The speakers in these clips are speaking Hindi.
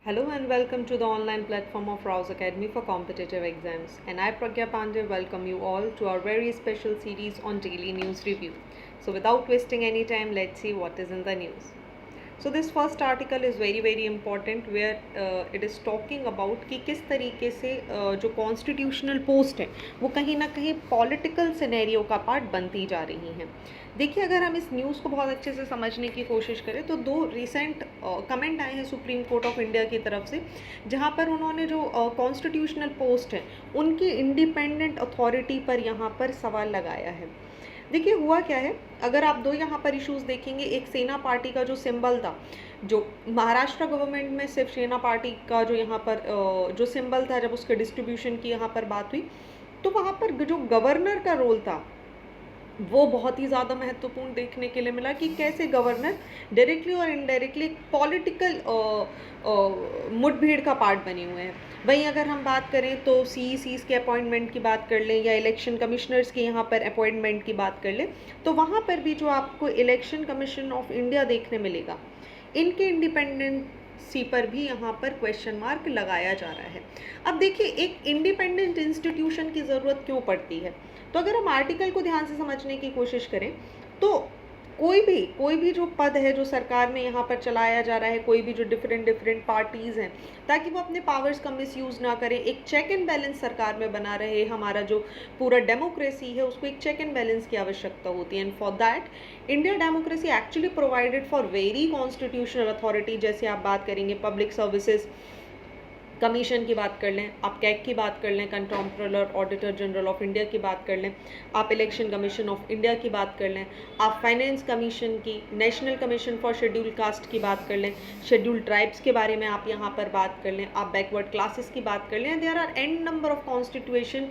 Hello and welcome to the online platform of Rouse Academy for competitive exams. And I, Pragya Pandey, welcome you all to our very special series on daily news review. So, without wasting any time, let's see what is in the news. So this first article is very important where it is talking about कि किस तरीके से जो कॉन्स्टिट्यूशनल पोस्ट है वो कहीं ना कहीं पॉलिटिकल सिनेरियो का पार्ट बनती जा रही हैं। देखिए, अगर हम इस न्यूज़ को बहुत अच्छे से समझने की कोशिश करें तो दो रिसेंट कमेंट आए हैं सुप्रीम कोर्ट ऑफ इंडिया की तरफ से, जहां पर उन्होंने जो कॉन्स्टिट्यूशनल पोस्ट है उनकी इंडिपेंडेंट अथॉरिटी पर यहाँ पर सवाल लगाया है। देखिए, हुआ क्या है, अगर आप दो यहाँ पर इश्यूज देखेंगे, एक सेना पार्टी का जो सिंबल था, जो महाराष्ट्र गवर्नमेंट में सिर्फ सेना पार्टी का जो यहाँ पर जो सिंबल था, जब उसके डिस्ट्रीब्यूशन की यहाँ पर बात हुई तो वहाँ पर जो गवर्नर का रोल था वो बहुत ही ज़्यादा महत्वपूर्ण देखने के लिए मिला कि कैसे गवर्नर डायरेक्टली और इनडायरेक्टली पॉलिटिकल मुठभेड़ का पार्ट बने हुए हैं। वहीं अगर हम बात करें तो सीईसीज के अपॉइंटमेंट की बात कर लें या इलेक्शन कमिश्नर्स के यहाँ पर अपॉइंटमेंट की बात कर लें तो वहाँ पर भी जो आपको इलेक्शन कमीशन ऑफ इंडिया देखने मिलेगा, इनके इंडिपेंडेंसी पर भी यहाँ पर क्वेश्चन मार्क लगाया जा रहा है। अब देखिए, एक इंडिपेंडेंट इंस्टीट्यूशन की ज़रूरत क्यों पड़ती है, तो अगर हम आर्टिकल को ध्यान से समझने की कोशिश करें तो कोई भी जो पद है जो सरकार में यहाँ पर चलाया जा रहा है, कोई भी जो डिफरेंट पार्टीज़ हैं, ताकि वो अपने पावर्स का मिसयूज़ ना करें, एक चेक एंड बैलेंस सरकार में बना रहे। हमारा जो पूरा डेमोक्रेसी है उसको एक चेक एंड बैलेंस की आवश्यकता होती है, and for that India democracy actually provided for very constitutional authority. जैसे आप बात करेंगे पब्लिक सर्विसेज कमीशन की बात कर लें, आप कैग की बात कर लें, controller auditor general of India की बात कर लें, आप इलेक्शन कमीशन ऑफ इंडिया की बात कर लें, आप फाइनेंस कमीशन की, national commission for schedule caste की बात कर लें, शेड्यूल ट्राइब्स के बारे में आप यहाँ पर बात कर लें, आप बैकवर्ड क्लासेस की बात कर लें। There are an number of constitution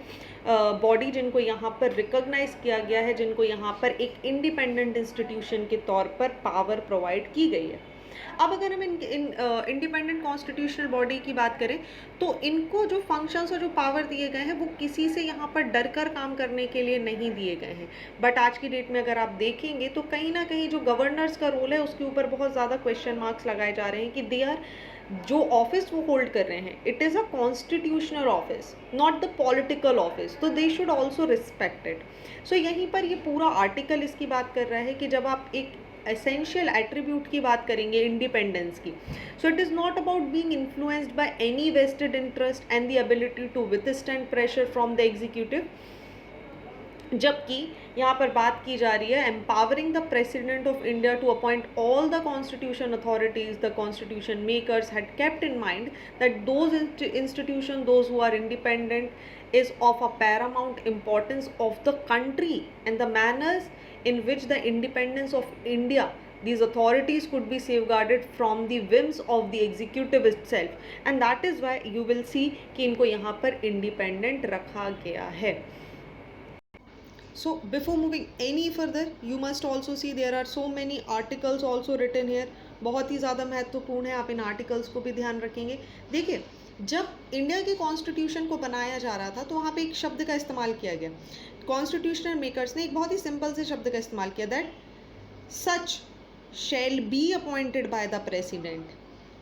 body जिनको यहाँ पर रिकॉग्नाइज किया गया है, जिनको यहाँ पर एक इंडिपेंडेंट इंस्टीट्यूशन के तौर पर पावर प्रोवाइड की गई है। अब अगर हम इंडिपेंडेंट कॉन्स्टिट्यूशनल बॉडी की बात करें तो इनको जो फंक्शंस और जो पावर दिए गए हैं वो किसी से यहाँ पर डर कर काम करने के लिए नहीं दिए गए हैं। बट आज की डेट में अगर आप देखेंगे तो कहीं ना कहीं जो गवर्नर्स का रोल है उसके ऊपर बहुत ज़्यादा क्वेश्चन मार्क्स लगाए जा रहे हैं कि दे आर जो ऑफिस वो होल्ड कर रहे हैं, it is a constitutional office, not the political office, तो they should also respect it. So यहीं पर ये पूरा आर्टिकल इसकी बात कर रहा है कि जब आप एक एसेंशियल एट्रीब्यूट की बात करेंगे इंडिपेंडेंस की, so it is not about being influenced by any vested interest and the ability to withstand pressure from the executive. जबकि यहाँ पर बात की जा रही है empowering the president of India to appoint all the constitution authorities. The constitution makers had kept in mind that those institution those who are independent is of a paramount importance of the country and the manners in which the independence of India, these authorities could be safeguarded from the whims of the executive itself, and that is why you will see कि इनको यहाँ पर independent रखा गया है। So before moving any further, you must also see there are so many articles also written here, बहुत ही ज़्यादा महत्वपूर्ण है, आप इन आर्टिकल्स को भी ध्यान रखेंगे। देखिए, जब इंडिया के कॉन्स्टिट्यूशन को बनाया जा रहा था तो वहाँ पे एक शब्द का इस्तेमाल किया गया, कॉन्स्टिट्यूशनल मेकर्स ने एक बहुत ही सिंपल से शब्द का इस्तेमाल किया, that such shell be appointed by the president.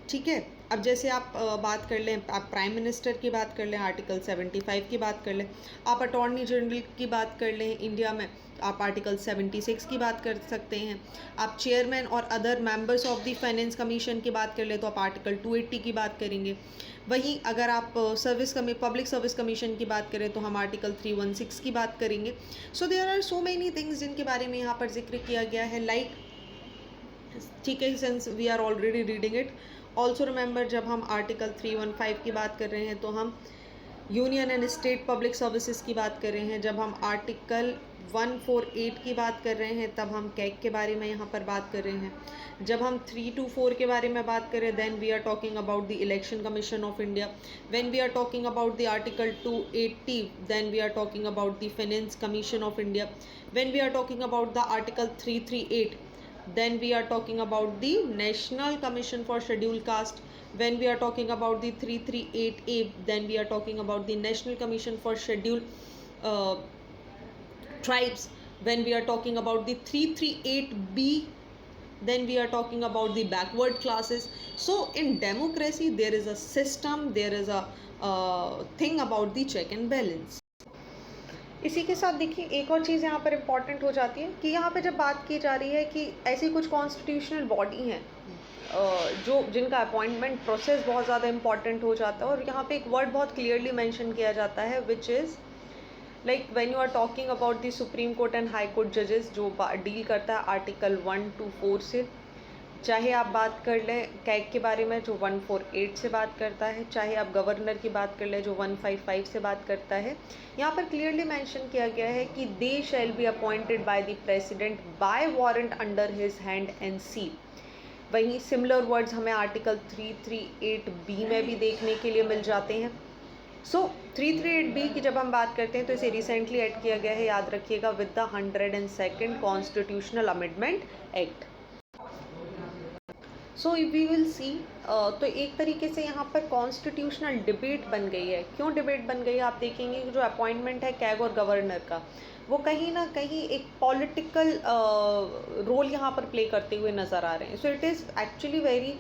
ठीक है, अब जैसे आप बात कर लें, आप प्राइम मिनिस्टर की बात कर लें, आर्टिकल 75 की बात कर लें, आप अटॉर्नी जनरल की बात कर लें इंडिया में, आप आर्टिकल 76 की बात कर सकते हैं, आप चेयरमैन और other members of the finance commission की बात कर लें तो आप आर्टिकल 280 की बात करेंगे। वहीं अगर आप पब्लिक सर्विस कमीशन की बात करें तो हम आर्टिकल 316 की बात करेंगे। So there are so many things जिनके बारे में यहाँ पर जिक्र किया गया है, लाइक, ठीक है, since we are already reading it, also remember जब हम आर्टिकल 315 की बात कर रहे हैं तो हम union and state public services की बात कर रहे हैं, जब हम आर्टिकल 148 की बात कर रहे हैं तब हम कैग के बारे में यहाँ पर बात कर रहे हैं, जब हम 324 के बारे में बात करें then we are talking about the election commission of India, when we are talking about the article 280 then we are talking about the finance commission of India, when we are talking about the article 338 then we are talking about the National Commission for Scheduled Caste, when we are talking about the 338A then we are talking about the National Commission for Scheduled Tribes, when we are talking about the 338B then we are talking about the backward classes. So in democracy there is a system, there is a thing about the check and balance. इसी के साथ देखिए एक और चीज़ यहाँ पर इम्पॉर्टेंट हो जाती है कि यहाँ पे जब बात की जा रही है कि ऐसी कुछ कॉन्स्टिट्यूशनल बॉडी हैं जो जिनका अपॉइंटमेंट प्रोसेस बहुत ज़्यादा इम्पॉर्टेंट हो जाता है, और यहाँ पे एक वर्ड बहुत क्लियरली मेंशन किया जाता है which is like when you are talking about the supreme court and high court जजेस, जो डील करता है आर्टिकल 1 to 4 से, चाहे आप बात कर लें कैग के बारे में जो 148 से बात करता है, चाहे आप गवर्नर की बात कर लें जो 155 से बात करता है, यहाँ पर क्लियरली मेंशन किया गया है कि they shall be appointed by the president by warrant under his hand and seal. वहीं सिमिलर वर्ड्स हमें आर्टिकल 338B में भी देखने के लिए मिल जाते हैं। सो 338B की जब हम बात करते हैं तो इसे रिसेंटली ऐड किया गया है, याद रखिएगा, with the 102nd constitutional amendment act. So if we will see, तो एक तरीके से यहाँ पर कॉन्स्टिट्यूशनल डिबेट बन गई है। क्यों डिबेट बन गई है? आप देखेंगे कि जो अपॉइंटमेंट है कैग और गवर्नर का, वो कहीं ना कहीं एक पॉलिटिकल रोल यहाँ पर प्ले करते हुए नज़र आ रहे हैं। सो it is actually very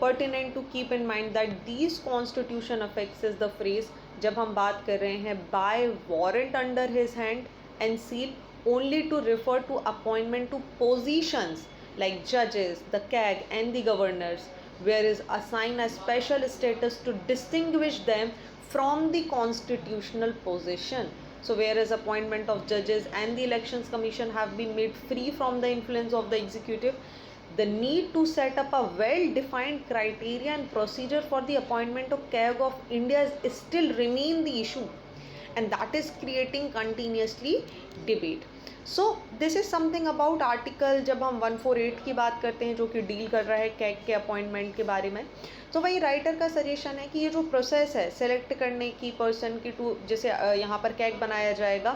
pertinent to keep in mind that these constitution affects is the phrase जब हम बात कर रहे हैं by warrant under his hand and seal, only to refer to appointment to positions like judges, the CAG and the governors, whereas assign a special status to distinguish them from the constitutional position. So whereas appointment of judges and the elections commission have been made free from the influence of the executive, the need to set up a well-defined criteria and procedure for the appointment of CAG of India is still remain the issue, and that is creating continuously debate. So this is something about article जब हम 148 की बात करते हैं जो कि डील कर रहा है CAG के अपॉइंटमेंट के बारे में। तो वही राइटर का सजेशन है कि ये जो प्रोसेस है सेलेक्ट करने की पर्सन की टू, जैसे यहाँ पर CAG बनाया जाएगा,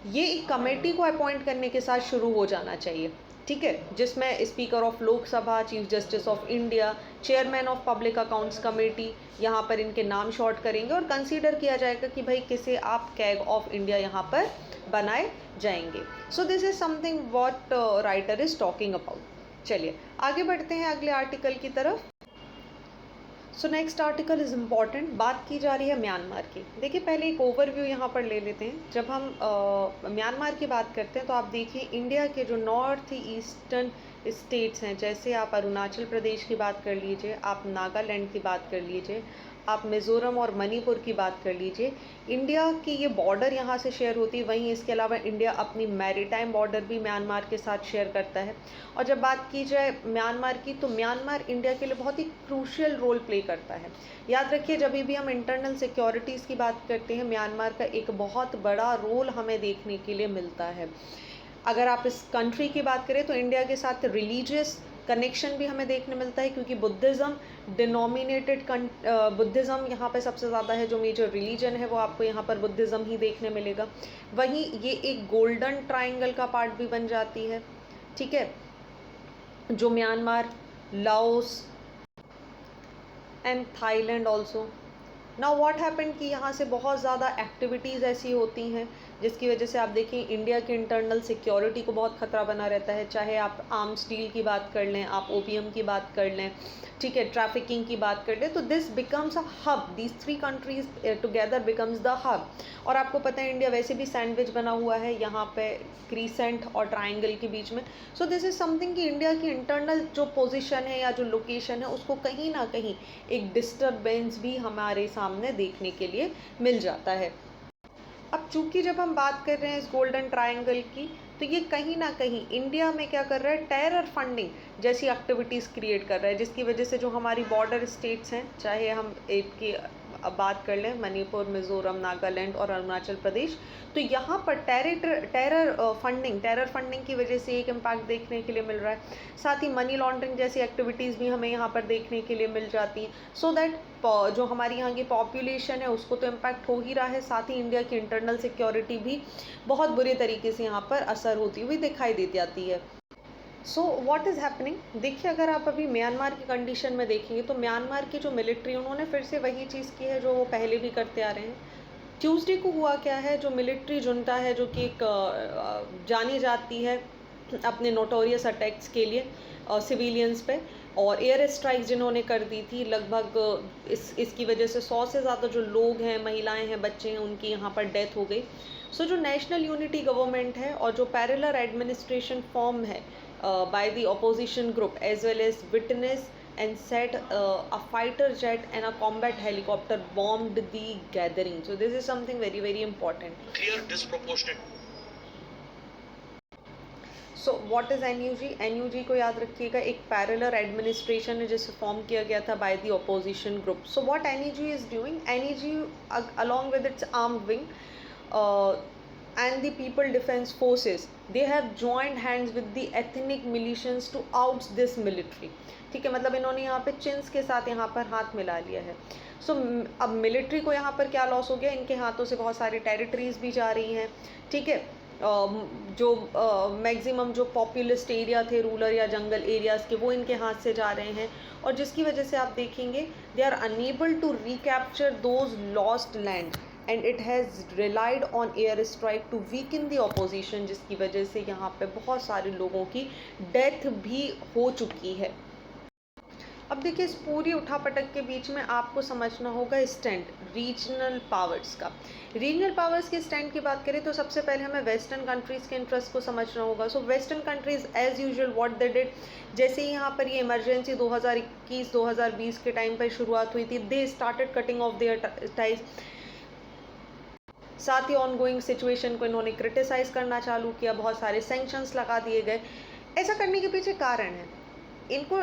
ये एक कमेटी को अपॉइंट करने के साथ शुरू हो जाना चाहिए, ठीक है, जिसमें speaker of Lok Sabha, chief justice of India, chairman of public accounts committee, यहाँ पर इनके नाम शॉर्ट करेंगे और कंसीडर किया जाएगा कि भाई किसे आप कैग ऑफ इंडिया यहाँ पर बनाए जाएंगे। So this is something what writer is talking about. चलिए आगे बढ़ते हैं अगले आर्टिकल की तरफ। So next article is important, बात की जा रही है म्यांमार की। देखिए पहले एक ओवरव्यू यहाँ पर ले लेते हैं। जब हम म्यांमार की बात करते हैं तो आप देखिए इंडिया के जो नॉर्थ ईस्टर्न स्टेट्स हैं, जैसे आप अरुणाचल प्रदेश की बात कर लीजिए, आप नागालैंड की बात कर लीजिए, आप मिज़ोरम और मणिपुर की बात कर लीजिए, इंडिया की ये बॉर्डर यहाँ से शेयर होती है। वहीं इसके अलावा इंडिया अपनी मैरीटाइम बॉर्डर भी म्यांमार के साथ शेयर करता है। और जब बात की जाए म्यांमार की, तो म्यांमार इंडिया के लिए बहुत ही क्रूशियल रोल प्ले करता है। याद रखिए जब भी हम इंटरनल सिक्योरिटीज़ की बात करते हैं, म्यांमार का एक बहुत बड़ा रोल हमें देखने के लिए मिलता है। अगर आप इस कंट्री की बात करें तो इंडिया के साथ रिलीजियस कनेक्शन भी हमें देखने मिलता है, क्योंकि बुद्धिज़्म डिनोमिनेटेड बुद्धिज़्म यहाँ पे सबसे ज़्यादा है। जो मेजर रिलीजन है वो आपको यहाँ पर बुद्धिज़्म ही देखने मिलेगा। वहीं ये एक गोल्डन ट्रायंगल का पार्ट भी बन जाती है, ठीक है, जो Myanmar, Laos and Thailand also. Now what happened कि यहाँ से बहुत ज़्यादा एक्टिविटीज़ ऐसी होती हैं जिसकी वजह से आप देखें इंडिया की इंटरनल सिक्योरिटी को बहुत ख़तरा बना रहता है। चाहे आप आर्म्स डील की बात कर लें, आप ओपीएम की बात कर लें, ठीक है, ट्रैफिकिंग की बात कर लें, तो this becomes a hub, these three countries together becomes the hub. और आपको पता है इंडिया वैसे भी सैंडविच बना हुआ है यहाँ पे क्रीसेंट और ट्राइंगल के बीच में। सो दिस इज़ समथिंग कि इंडिया की इंटरनल जो पोजीशन है या जो लोकेशन है उसको कहीं ना कहीं एक डिस्टर्बेंस भी हमारे सामने देखने के लिए मिल जाता है। अब चूंकि जब हम बात कर रहे हैं इस गोल्डन ट्रायंगल की, तो ये कहीं ना कहीं इंडिया में क्या कर रहा है, टेरर फंडिंग जैसी एक्टिविटीज़ क्रिएट कर रहा है, जिसकी वजह से जो हमारी बॉर्डर स्टेट्स हैं, चाहे हम एक की बात कर लें मणिपुर, मिज़ोरम, नागालैंड और अरुणाचल प्रदेश, तो यहाँ पर टेरर फंडिंग की वजह से एक इम्पैक्ट देखने के लिए मिल रहा है। साथ ही मनी लॉन्ड्रिंग जैसी एक्टिविटीज़ भी हमें यहाँ पर देखने के लिए मिल जाती हैं। सो दैट जो हमारी यहाँ की पॉपुलेशन है उसको तो इम्पैक्ट हो ही रहा है, साथ ही इंडिया की इंटरनल सिक्योरिटी भी बहुत बुरे तरीके से यहाँ पर असर होती हुई दिखाई देती आती है। सो व्हाट इज़ हैपनिंग, देखिए अगर आप अभी म्यांमार की कंडीशन में देखेंगे तो म्यांमार की जो मिलिट्री, उन्होंने फिर से वही चीज़ की है जो वो पहले भी करते आ रहे हैं। ट्यूसडे को हुआ क्या है, जो मिलिट्री जुंटा है, जो कि एक जानी जाती है अपने नोटोरियस अटैक्स के लिए सिविलियंस पे, और एयर स्ट्राइक्स जिन्होंने कर दी थी लगभग इसकी वजह से 100 से ज़्यादा जो लोग हैं, महिलाएं हैं, बच्चे हैं, उनकी यहाँ पर डेथ हो गई। सो जो नेशनल यूनिटी गवर्नमेंट है और जो पैरेलल एडमिनिस्ट्रेशन फॉर्म है by the opposition group as well as witness and said a fighter jet and a combat helicopter bombed the gathering. So this is something very very important. Clear disproportionate. So what is NUG? NUG को याद रखिएगा, एक पैरेलल एडमिनिस्ट्रेशन है जिसे फॉर्म किया गया था by the opposition group. So what NUG is doing? NUG along with its armed wing and the people defense forces, they have joined hands with the ethnic militias to oust this military. ठीक है, मतलब इन्होंने यहाँ पे चिन्स के साथ यहाँ पर हाथ मिला लिया है। सो अब मिलिट्री को यहाँ पर क्या लॉस हो गया, इनके हाथों से बहुत सारी टेरिटरीज भी जा रही हैं। ठीक है, जो मैक्सिमम जो पॉपुलिस्ट एरिया थे, रूरल या जंगल एरियाज़ के, वो इनके हाथ से जा रहे हैं, और जिसकी वजह से आप देखेंगे they are unable to recapture those lost land and it has relied on air strike to weaken the opposition, जिसकी वजह से यहाँ पे बहुत सारे लोगों की डेथ भी हो चुकी है। अब देखिए, इस पूरी उठापटक के बीच में आपको समझना होगा स्टैंड रीजनल पावर्स का। रीजनल पावर्स के स्टैंड की बात करें तो सबसे पहले हमें वेस्टर्न कंट्रीज़ के इंटरेस्ट को समझना होगा। So western countries as usual what they did, जैसे ही यहाँ पर ये इमरजेंसी 2021-2020 के टाइम पर शुरुआत हुई थी, they started cutting of their ties. साथ ही ऑनगोइंग सिचुएशन को इन्होंने क्रिटिसाइज करना चालू किया, बहुत सारे सैंक्शंस लगा दिए गए। ऐसा करने के पीछे कारण है, इनको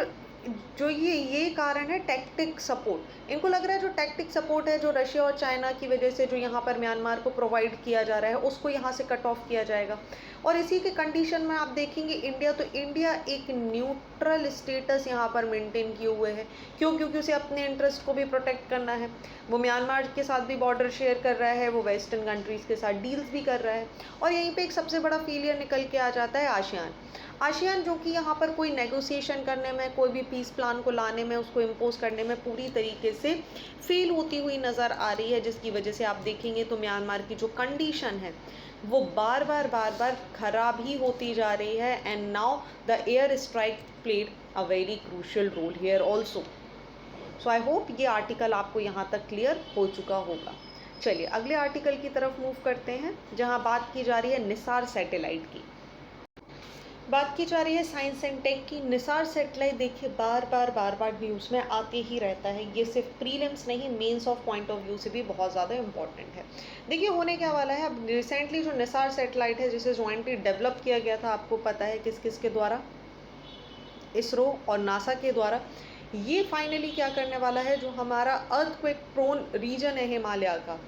जो ये कारण है टैक्टिक सपोर्ट। इनको लग रहा है जो टैक्टिक सपोर्ट है जो रशिया और चाइना की वजह से जो यहाँ पर म्यांमार को प्रोवाइड किया जा रहा है, उसको यहाँ से कट ऑफ किया जाएगा। और इसी के कंडीशन में आप देखेंगे इंडिया एक न्यूट्रल स्टेटस यहाँ पर मेंटेन किए हुए है। क्यों? क्योंकि उसे अपने इंटरेस्ट को भी प्रोटेक्ट करना है। वो म्यांमार के साथ भी बॉर्डर शेयर कर रहा है, वो वेस्टर्न कंट्रीज़ के साथ डील्स भी कर रहा है। और यहीं पे एक सबसे बड़ा फेलियर निकल के आ जाता है आशियान, जो कि यहाँ पर कोई नेगोशिएशन करने में, कोई भी पीस प्लान को लाने में, उसको इम्पोज करने में पूरी तरीके से फेल होती हुई नज़र आ रही है, जिसकी वजह से आप देखेंगे तो म्यांमार की जो कंडीशन है वो बार बार ख़राब ही होती जा रही है। And now the air strike played a very crucial role here also. So I hope ये आर्टिकल आपको यहाँ तक क्लियर हो चुका होगा। चलिए अगले आर्टिकल की तरफ मूव करते हैं, जहाँ बात की जा रही है निसार सैटेलाइट की। बात की जा रही है साइंस एंड टेक की। निसार सैटेलाइट देखिए बार बार न्यूज़ में आते ही रहता है। ये सिर्फ प्रीलिम्स नहीं, mains of point of view से भी बहुत ज़्यादा इंपॉर्टेंट है। देखिए होने क्या वाला है, अब रिसेंटली जो निसार सैटेलाइट है जिसे जॉइंटली डेवलप किया गया था, आपको पता है किस किस के द्वारा, इसरो और नासा के द्वारा। ये फाइनली क्या करने वाला है, जो हमारा अर्थक्वेक प्रोन रीजन है हिमालय का,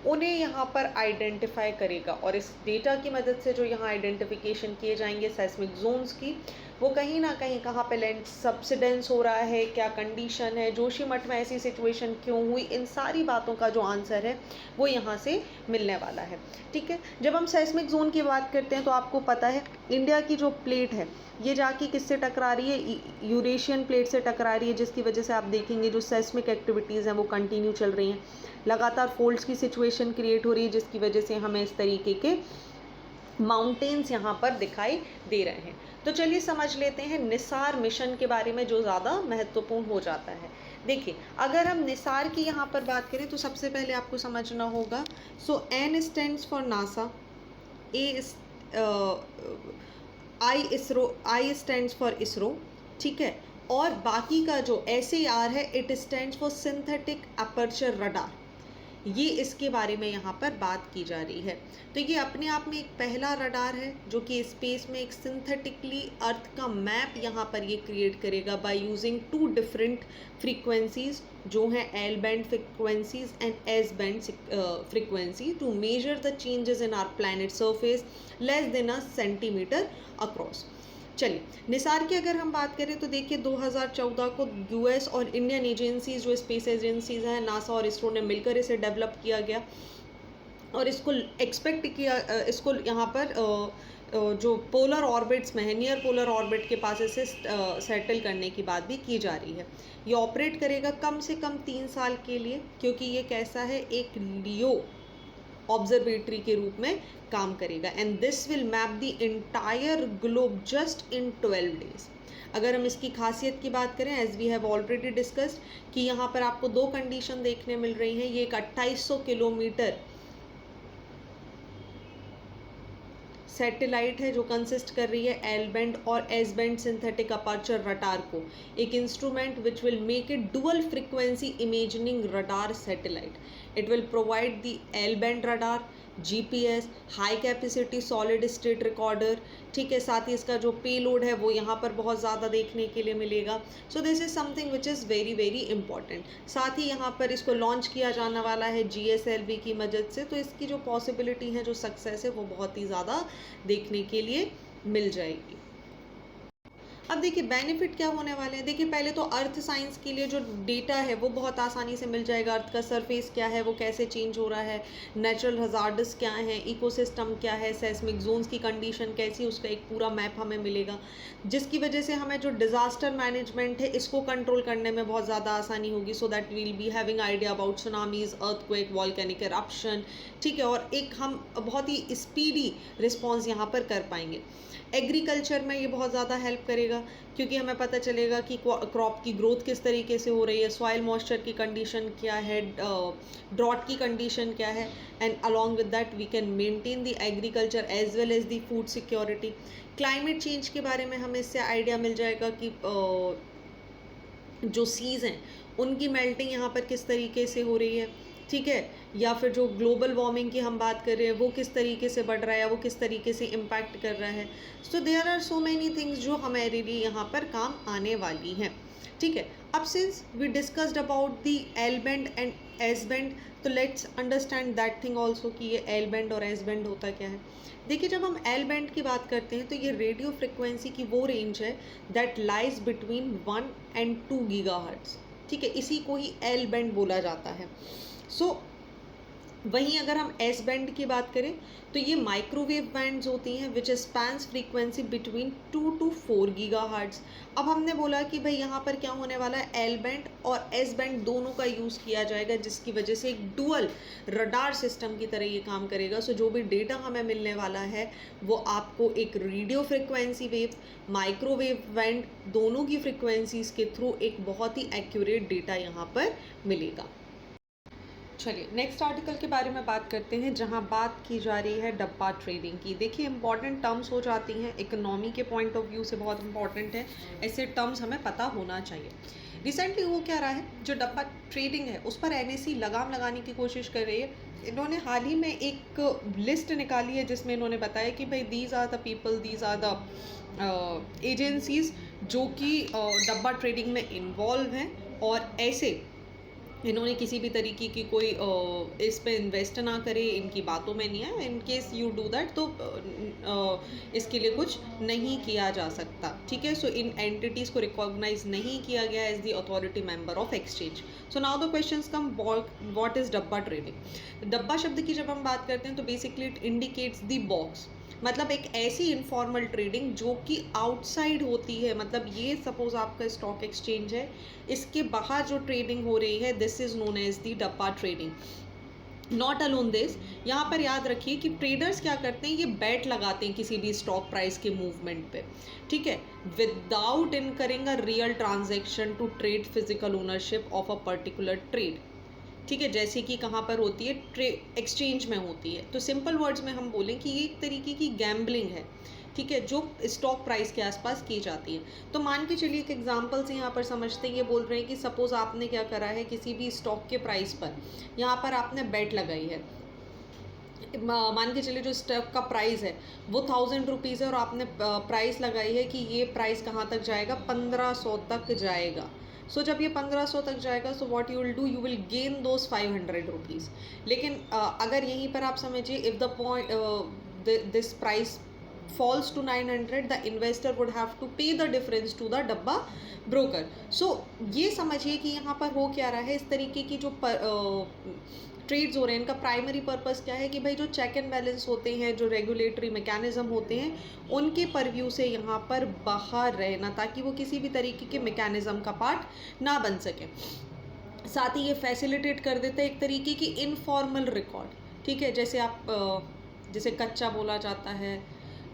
उन्हें यहाँ पर आइडेंटिफाई करेगा। और इस डेटा की मदद से जो यहाँ आइडेंटिफिकेशन किए जाएंगे सेस्मिक जोन्स की, वो कहीं ना कहीं कहाँ पे लैंड सब्सिडेंस हो रहा है, क्या कंडीशन है, जोशीमठ में ऐसी सिचुएशन क्यों हुई, इन सारी बातों का जो आंसर है वो यहाँ से मिलने वाला है। ठीक है, जब हम सेस्मिक जोन की बात करते हैं तो आपको पता है इंडिया की जो प्लेट है ये जाके किससे टकरा रही है, यूरेशियन प्लेट से टकरा रही है, जिसकी वजह से आप देखेंगे जो सेस्मिक एक्टिविटीज़ हैं वो कंटिन्यू चल रही हैं। लगातार फोल्ड्स की सिचुएशन क्रिएट हो रही है, जिसकी वजह से हमें इस तरीके के माउंटेन्स यहाँ पर दिखाई दे रहे हैं। तो चलिए समझ लेते हैं निसार मिशन के बारे में, जो ज़्यादा महत्वपूर्ण हो जाता है। देखिए अगर हम निसार की यहाँ पर बात करें तो सबसे पहले आपको समझना होगा, so N stands for NASA, I stands for ISRO, ठीक है, और बाकी का जो SAR है it stands for synthetic aperture radar. ये इसके बारे में यहाँ पर बात की जा रही है। तो ये अपने आप में एक पहला रडार है जो कि स्पेस में एक सिंथेटिकली अर्थ का मैप यहाँ पर ये क्रिएट करेगा बाय यूजिंग 2 डिफरेंट फ्रीक्वेंसीज, जो हैं L band frequencies and S band frequency, to measure the changes in our planet surface less than a centimetre across. चलिए निसार की अगर हम बात करें तो देखिए 2014 को US और इंडियन एजेंसीज, जो स्पेस एजेंसीज हैं, नासा और इसरो ने मिलकर इसे डेवलप किया गया, और इसको एक्सपेक्ट किया, इसको यहाँ पर जो पोलर ऑर्बिट्स में है, नियर पोलर ऑर्बिट के पास इसे सेटल करने की बात भी की जा रही है। ये ऑपरेट करेगा कम से कम 3 साल के लिए, क्योंकि ये कैसा है, एक लियो ऑब्जर्वेटरी के रूप में काम करेगा and this will map the entire globe just in 12 days. अगर हम इसकी खासियत की बात करें, as we have already discussed कि यहाँ पर आपको दो कंडीशन देखने मिल रही हैं। ये एक 2800 किलोमीटर सैटेलाइट है जो कंसिस्ट कर रही है एल बैंड और S band synthetic aperture radar को, एक instrument which will make it dual frequency imaging radar satellite. It will provide the L band radar, GPS, high capacity solid state recorder, ठीक है। साथ ही इसका जो पेलोड है वो यहाँ पर बहुत ज़्यादा देखने के लिए मिलेगा। So this is something which is very very important. साथ ही यहाँ पर इसको लॉन्च किया जाने वाला है GSLV की मदद से, तो इसकी जो पॉसिबिलिटी है, जो सक्सेस है, वो बहुत ही ज़्यादा देखने के लिए मिल जाएगी। अब देखिए बेनिफिट क्या होने वाले हैं। देखिए पहले तो अर्थ साइंस के लिए जो डेटा है वो बहुत आसानी से मिल जाएगा। अर्थ का सरफेस क्या है, वो कैसे चेंज हो रहा है, नेचुरल हजार्ड्स क्या हैं, इकोसिस्टम क्या है, सेस्मिक जोन्स की कंडीशन कैसी, उसका एक पूरा मैप हमें मिलेगा, जिसकी वजह से हमें जो डिज़ास्टर मैनेजमेंट है इसको कंट्रोल करने में बहुत ज़्यादा आसानी होगी। So that will be having idea about tsunamis, earthquake, volcanic eruption, ठीक है। और एक हम बहुत ही स्पीडी रिस्पॉन्स यहाँ पर कर पाएंगे। एग्रीकल्चर में ये बहुत ज़्यादा हेल्प करेगा क्योंकि हमें पता चलेगा कि क्रॉप की ग्रोथ किस तरीके से हो रही है, सॉइल मॉइस्चर की कंडीशन क्या है, ड्रॉट की कंडीशन क्या है, and along with that we can maintain the agriculture as well as the food security. Climate change के बारे में हमें इससे आइडिया मिल जाएगा कि जो सीज़ हैं उनकी मेल्टिंग यहाँ पर किस तरीके से हो रही है, ठीक है, या फिर जो ग्लोबल वार्मिंग की हम बात कर रहे हैं वो किस तरीके से बढ़ रहा है, वो किस तरीके से इम्पैक्ट कर रहा है। So there are so many things जो हमारे लिए यहाँ पर काम आने वाली हैं, ठीक है। अब since we discussed about the L band and S band, तो let's understand that thing also कि ये एल बैंड और एस बैंड होता क्या है। देखिए जब हम एल बैंड की बात करते हैं तो ये रेडियो फ्रिक्वेंसी की वो रेंज है that lies between 1 and 2 gigahertz, ठीक है, इसी को ही एल बैंड बोला जाता है। सो वहीं अगर हम एस बैंड की बात करें तो ये माइक्रोवेव बैंड्स होती हैं which spans frequency between 2 to 4 gigahertz. अब हमने बोला कि भाई यहाँ पर क्या होने वाला है, एल बैंड और एस बैंड दोनों का यूज़ किया जाएगा, जिसकी वजह से एक डुअल रडार सिस्टम की तरह ये काम करेगा। सो जो भी डेटा हमें मिलने वाला है वो आपको एक radio frequency wave, microwave band दोनों की फ्रिक्वेंसीज़ के थ्रू एक बहुत ही एक्यूरेट डेटा यहाँ पर मिलेगा। चलिए नेक्स्ट आर्टिकल के बारे में बात करते हैं, जहां बात की जा रही है डब्बा ट्रेडिंग की। देखिए इंपॉर्टेंट टर्म्स हो जाती हैं, इकोनॉमी के पॉइंट ऑफ व्यू से बहुत इंपॉर्टेंट है, ऐसे टर्म्स हमें पता होना चाहिए। रिसेंटली हो क्या रहा है, जो डब्बा ट्रेडिंग है उस पर NSE लगाम लगाने की कोशिश कर रही है। इन्होंने हाल ही में एक लिस्ट निकाली है जिसमें इन्होंने बताया कि भाई these are the people, these are the agencies जो कि डब्बा ट्रेडिंग में इन्वॉल्व हैं, और ऐसे इन्होंने किसी भी तरीके की कोई इस पे इन्वेस्ट ना करे, इनकी बातों में नहीं है। इन केस यू डू दैट तो इसके लिए कुछ नहीं किया जा सकता, ठीक है। सो इन एंटिटीज़ को रिकॉग्नाइज नहीं किया गया as the authority member of exchange. So now the questions come, what is dabba trading. Dabba शब्द की जब हम बात करते हैं तो basically it indicates the box, मतलब एक ऐसी इनफॉर्मल ट्रेडिंग जो कि आउटसाइड होती है। मतलब ये सपोज आपका स्टॉक एक्सचेंज है, इसके बाहर जो ट्रेडिंग हो रही है this is known as the dabba trading. Not alone this, यहाँ पर याद रखिए कि ट्रेडर्स क्या करते हैं, ये बैट लगाते हैं किसी भी स्टॉक प्राइस के मूवमेंट पे, ठीक है, without incurring a real transaction to trade physical ownership of a particular trade, ठीक है, जैसे कि कहाँ पर होती है, एक्सचेंज में होती है। तो सिंपल वर्ड्स में हम बोलें कि ये एक तरीके की गैम्बलिंग है, ठीक है, जो स्टॉक प्राइस के आसपास की जाती है। तो मान के चलिए एक एग्जांपल से यहाँ पर समझते हैं, ये बोल रहे हैं कि सपोज़ आपने क्या करा है, किसी भी स्टॉक के प्राइस पर यहाँ पर आपने बेट लगाई है। मान के चलिए जो स्टॉक का प्राइस है वो 1000 रुपीज़ है और आपने प्राइस लगाई है कि ये प्राइस कहाँ तक जाएगा, 1500 तक जाएगा। सो जब ये 1500 तक जाएगा so what you will do, you will gain those 500 rupees. लेकिन अगर यहीं पर आप समझिए, if the point this price falls to 900, the investor would have to pay the difference to the डब्बा ब्रोकर। सो ये समझिए कि यहाँ पर हो क्या रहा है, इस तरीके की जो ट्रेड्स हो रहे हैं इनका प्राइमरी पर्पस क्या है कि भाई जो चेक एंड बैलेंस होते हैं, जो रेगुलेटरी मैकेनिज्म होते हैं, उनके परव्यू से यहाँ पर बाहर रहना, ताकि वो किसी भी तरीके के मैकेनिज्म का पार्ट ना बन सके। साथ ही ये फैसिलिटेट कर देता है एक तरीके की इनफॉर्मल रिकॉर्ड, ठीक है, जैसे आप जैसे कच्चा बोला जाता है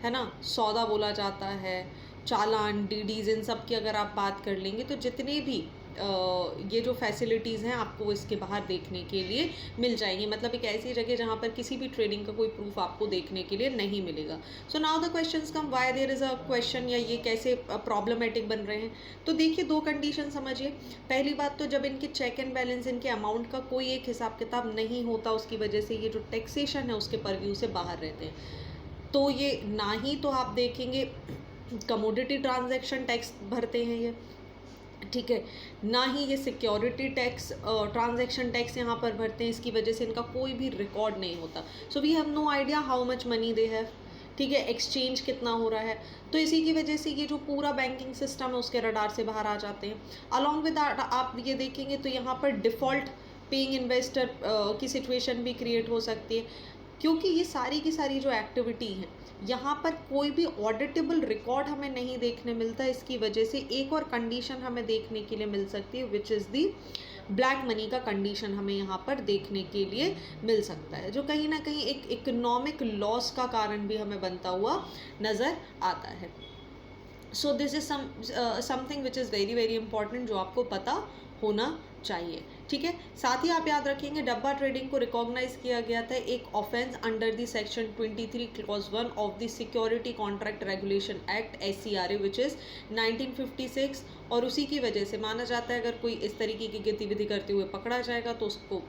ना, सौदा बोला जाता है, चालान, डीडीज, इन सब की अगर आप बात कर लेंगे तो जितने भी ये जो फैसिलिटीज़ हैं आपको इसके बाहर देखने के लिए मिल जाएंगी। मतलब एक ऐसी जगह जहाँ पर किसी भी ट्रेडिंग का कोई प्रूफ आपको देखने के लिए नहीं मिलेगा। So now the questions come, why there is a question, या ये कैसे प्रॉब्लमेटिक बन रहे हैं। तो देखिए, दो कंडीशन समझिए। पहली बात तो जब इनके चेक एंड बैलेंस, इनके अमाउंट का कोई एक हिसाब किताब नहीं होता, उसकी वजह से ये जो टैक्सेशन है उसके परव्यू से बाहर रहते हैं। तो ये ना ही तो आप देखेंगे कमोडिटी ट्रांजैक्शन टैक्स भरते हैं ये, ठीक है, ना ही ये सिक्योरिटी टैक्स, ट्रांजैक्शन टैक्स यहाँ पर भरते हैं। इसकी वजह से इनका कोई भी रिकॉर्ड नहीं होता। So we have no idea how much money they have, ठीक है, एक्सचेंज कितना हो रहा है। तो इसी की वजह से ये जो पूरा बैंकिंग सिस्टम है उसके रडार से बाहर आ जाते हैं। अलॉन्ग विद आप ये देखेंगे तो यहाँ पर डिफ़ॉल्ट पेइंग इन्वेस्टर की सिचुएशन भी क्रिएट हो सकती है, क्योंकि ये सारी की सारी जो एक्टिविटी हैं यहाँ पर कोई भी ऑडिटेबल रिकॉर्ड हमें नहीं देखने मिलता। इसकी वजह से एक और कंडीशन हमें देखने के लिए मिल सकती है, which is the black money का कंडीशन हमें यहाँ पर देखने के लिए मिल सकता है, जो कहीं ना कहीं एक इकोनॉमिक लॉस का कारण भी हमें बनता हुआ नज़र आता है। So this is something which is very very important, जो आपको पता होना चाहिए, ठीक है। साथ ही आप याद रखेंगे डब्बा ट्रेडिंग को रिकॉग्नाइज किया गया था एक offence under the section 23 clause 1 of the security contract regulation act SCRA which is 1956, और उसी की वजह से माना जाता है अगर कोई इस तरीके की गतिविधि करते हुए पकड़ा जाएगा तो उसको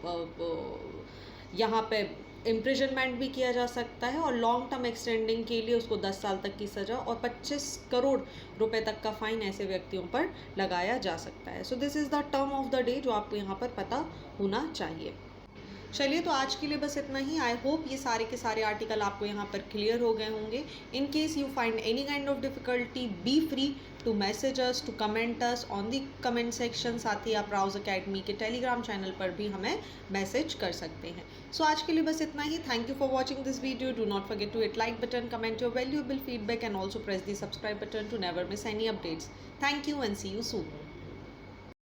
यहाँ पे इम्प्रिजनमेंट भी किया जा सकता है, और लॉन्ग टर्म एक्सटेंडिंग के लिए उसको 10 साल तक की सज़ा और 25 करोड़ रुपए तक का फाइन ऐसे व्यक्तियों पर लगाया जा सकता है। So this is the term of the day जो आपको यहाँ पर पता होना चाहिए। चलिए, तो आज के लिए बस इतना ही। आई होप ये सारे के सारे आर्टिकल आपको यहाँ पर क्लियर हो गए होंगे। In case you find any kind of difficulty, be free to message us, to comment us on the comment section. साथ ही आप ब्राउज अकेडमी के टेलीग्राम चैनल पर भी हमें मैसेज कर सकते हैं। सो आज के लिए बस इतना ही। Thank you for watching this video. Do not forget to hit like button, comment your valuable feedback and also press the subscribe button to never miss any updates. Thank you and see you soon.